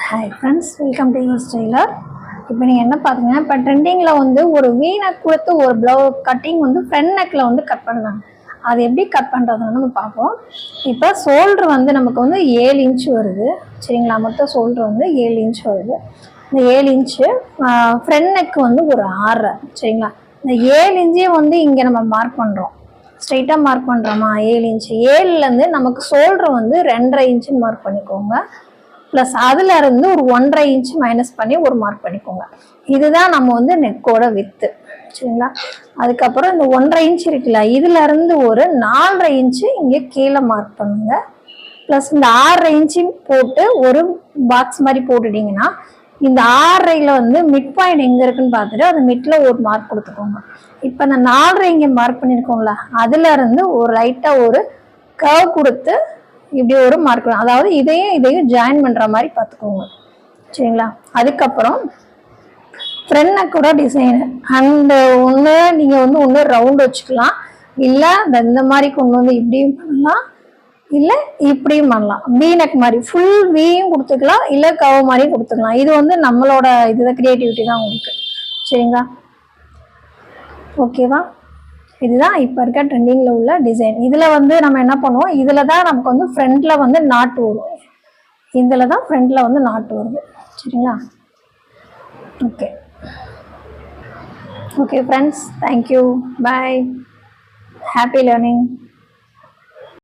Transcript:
Hi friends, welcome to your styler. இப்போ நீங்கள் என்ன பார்த்தீங்கன்னா, இப்போ ட்ரெண்டிங்கில் வந்து ஒரு வீநெக் கொடுத்து ஒரு ப்ளவுஸ் கட்டிங் வந்து ஃப்ரண்ட் நெக்கில் வந்து கட் பண்ணுறாங்க. அது எப்படி கட் பண்ணுறதுன்னு நம்ம பார்ப்போம். இப்போ ஷோல்ட்ரு வந்து நமக்கு வந்து 7 இன்ச் வருது, சரிங்களா? மொத்தம் ஷோல்ட்ரு வந்து 7 இன்ச் வருது. இந்த 7 இன்ச்சு ஃப்ரண்ட் நெக்கு வந்து ஒரு 6, சரிங்களா? இந்த 7 இன்ச்சையும் வந்து இங்கே நம்ம மார்க் பண்ணுறோம். ஸ்ட்ரைட்டாக மார்க் பண்ணுறோமா? 7 இன்ச்சு. 7லேருந்து நமக்கு ஷோல்ட்ரு வந்து 2.5 இன்ச்சுன்னு மார்க் பண்ணிக்கோங்க. ப்ளஸ் அதில் இருந்து ஒரு 1.5 இன்ச் மைனஸ் பண்ணி ஒரு மார்க் பண்ணிக்கோங்க. இதுதான் நம்ம வந்து நெக்கோட வித்து, சரிங்களா? அதுக்கப்புறம் இந்த 1.5 இன்ச் இருக்குல்ல, இதுல இருந்து ஒரு 4.5 இன்ச்சு இங்கே கீழே மார்க் பண்ணுங்க. ப்ளஸ் இந்த 6.5 இன்ச்சு போட்டு ஒரு பாக்ஸ் மாதிரி போட்டுட்டீங்கன்னா, இந்த 6.5ல வந்து மிட் பாயிண்ட் எங்கே இருக்குன்னு பார்த்துட்டு அது மிட்ல ஒரு மார்க் கொடுத்துக்கோங்க. இப்போ இந்த 4.5 இங்கே மார்க் பண்ணியிருக்கோங்களா, அதுல இருந்து ஒரு லைட்டாக ஒரு கர்வ் கொடுத்து இப்படி ஒரு மார்க், அதாவது இதையும் ஜாயின் பண்ற மாதிரி பார்த்துக்கோங்க, சரிங்களா? அதுக்கப்புறம் ஃப்ரண்ட் நெக்கோட டிசைன் அந்த ஒன்று நீங்கள் வந்து ஒன்று ரவுண்ட் வச்சுக்கலாம், இல்லை இந்த மாதிரி கொண்டு வந்து இப்படியும் பண்ணலாம், இல்லை இப்படியும் பண்ணலாம். வி நெக் மாதிரி ஃபுல் வியும் கொடுத்துக்கலாம், இல்லை கவ் மாதிரியும் கொடுத்துக்கலாம். இது வந்து நம்மளோட இதுதான், கிரியேட்டிவிட்டி தான் உங்களுக்கு, சரிங்களா? ஓகேவா? இதுதான் இப்போ இருக்க ட்ரெண்டிங்கில் உள்ள டிசைன். இதில் வந்து நம்ம என்ன பண்ணுவோம், இதில் தான் நமக்கு வந்து ஃப்ரண்டில் வந்து நாட்டு வரும். இதில் தான் ஃப்ரண்டில் வந்து நாட்டு வருது, சரிங்களா? ஓகே ஓகே ஃப்ரெண்ட்ஸ், தேங்க்யூ, பாய், ஹாப்பி லேர்னிங்.